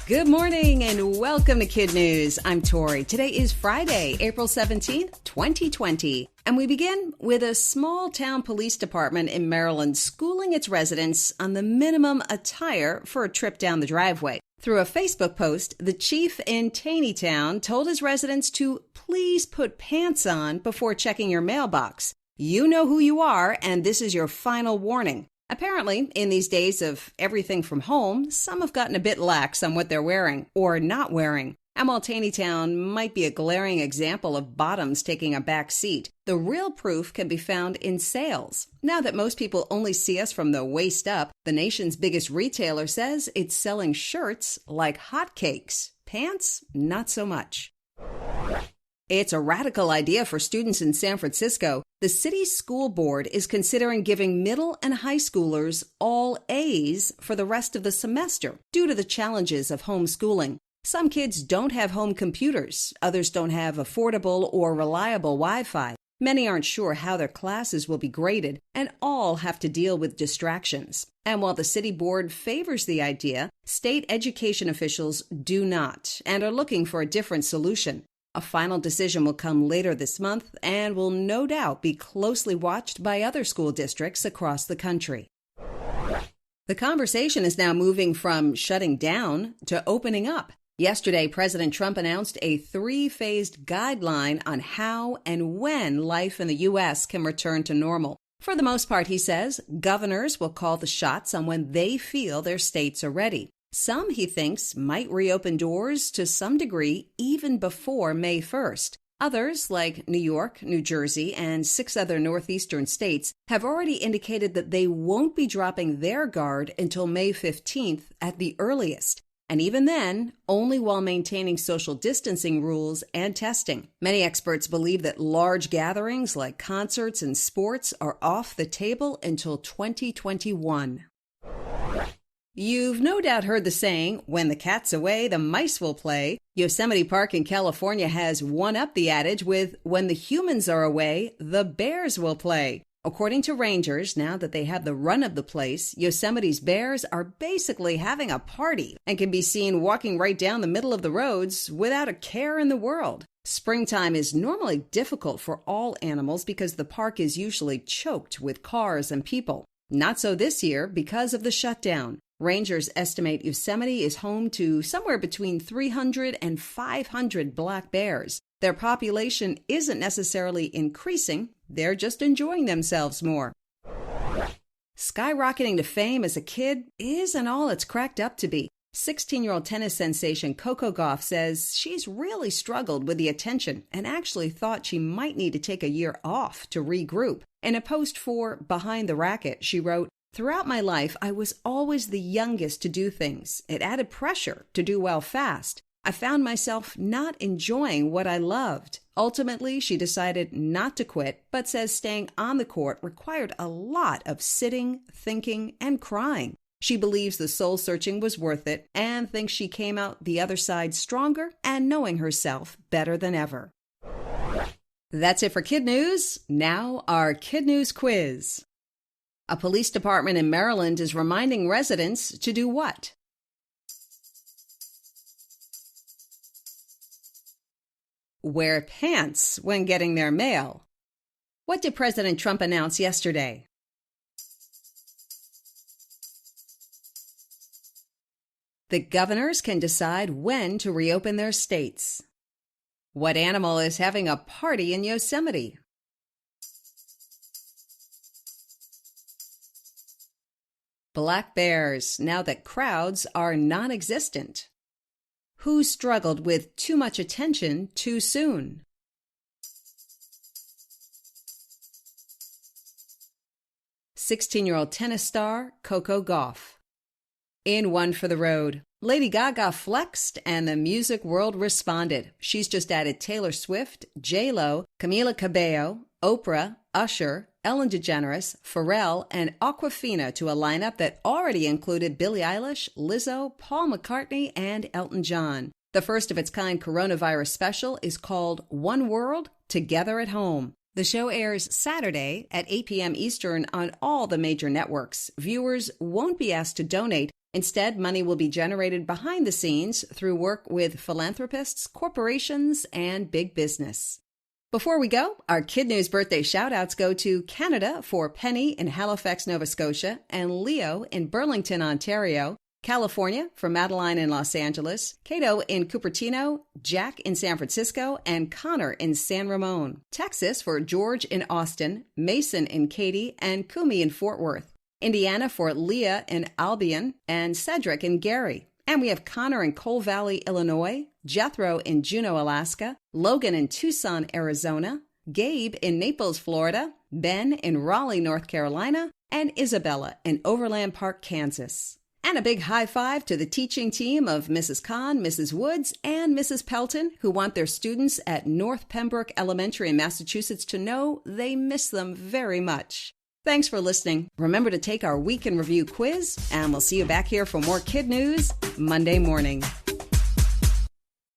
Good morning and welcome to KidNuz. I'm Tori. Today is Friday, April 17th, 2020. And we begin with a small town police department in Maryland schooling its residents on the minimum attire for a trip down the driveway. Through a Facebook post, the chief in Taneytown told his residents to please put pants on before checking your mailbox. You know who you are, and this is your final warning. Apparently, in these days of everything from home, some have gotten a bit lax on what they're wearing or not wearing. And while Taneytown might be a glaring example of bottoms taking a back seat, the real proof can be found in sales. Now that most people only see us from the waist up, the nation's biggest retailer says it's selling shirts like hotcakes. Pants, not so much. It's a radical idea for students in San Francisco. The city's school board is considering giving middle and high schoolers all A's for the rest of the semester due to the challenges of homeschooling. Some kids don't have home computers. Others don't have affordable or reliable Wi-Fi. Many aren't sure how their classes will be graded, and all have to deal with distractions. And while the city board favors the idea, state education officials do not and are looking for a different solution. A final decision will come later this month and will no doubt be closely watched by other school districts across the country. The conversation is now moving from shutting down to opening up. Yesterday, President Trump announced a three-phased guideline on how and when life in the U.S. can return to normal. For the most part, he says, governors will call the shots on when they feel their states are ready. Some, he thinks, might reopen doors to some degree even before May 1st. Others, like New York, New Jersey, and 6 other northeastern states, have already indicated that they won't be dropping their guard until May 15th at the earliest. And even then, only while maintaining social distancing rules and testing. Many experts believe that large gatherings like concerts and sports are off the table until 2021. You've no doubt heard the saying, when the cat's away, the mice will play. Yosemite Park in California has one-up the adage with, when the humans are away, the bears will play. According to rangers, now that they have the run of the place, Yosemite's bears are basically having a party and can be seen walking right down the middle of the roads without a care in the world. Springtime is normally difficult for all animals because the park is usually choked with cars and people. Not so this year because of the shutdown. Rangers estimate Yosemite is home to somewhere between 300 and 500 black bears. Their population isn't necessarily increasing, they're just enjoying themselves more. Skyrocketing to fame as a kid isn't all it's cracked up to be. 16-year-old tennis sensation Coco says she's really struggled with the attention and actually thought she might need to take a year off to regroup. In a post for Behind the Racket, she wrote, "Throughout my life, I was always the youngest to do things. It added pressure to do well fast. I found myself not enjoying what I loved. Ultimately, she decided not to quit, but says staying on the court required a lot of sitting, thinking, and crying. She believes the soul-searching was worth it and thinks she came out the other side stronger and knowing herself better than ever." That's it for KidNuz. Now our KidNuz quiz. A police department in Maryland is reminding residents to do what? Wear pants when getting their mail. What did President Trump announce yesterday? The governors can decide when to reopen their states. What animal is having a party in Yosemite? Black bears, now that crowds are non-existent. Who struggled with too much attention too soon? 16-year-old tennis star Coco. In One for the Road, Lady Gaga flexed and the music world responded. She's just added Taylor Swift, J-Lo, Camila Cabello, Oprah, Usher, Ellen DeGeneres, Pharrell, and Awkwafina to a lineup that already included Billie Eilish, Lizzo, Paul McCartney, and Elton John. The first of its kind coronavirus special is called One World, Together at Home. The show airs Saturday at 8 p.m. Eastern on all the major networks. Viewers won't be asked to donate. Instead, money will be generated behind the scenes through work with philanthropists, corporations, and big business. Before we go, our KidNuz birthday shout-outs go to Canada for Penny in Halifax, Nova Scotia, and Leo in Burlington, Ontario, California for Madeline in Los Angeles, Cato in Cupertino, Jack in San Francisco, and Connor in San Ramon, Texas for George in Austin, Mason in Katy, and Kumi in Fort Worth, Indiana for Leah in Albion, and Cedric in Gary. And we have Connor in Coal Valley, Illinois, Jethro in Juneau, Alaska, Logan in Tucson, Arizona, Gabe in Naples, Florida, Ben in Raleigh, North Carolina, and Isabella in Overland Park, Kansas. And a big high five to the teaching team of Mrs. Kahn, Mrs. Woods, and Mrs. Pelton, who want their students at North Pembroke Elementary in Massachusetts to know they miss them very much. Thanks for listening. Remember to take our Week in Review quiz, and we'll see you back here for more KidNuz Monday morning.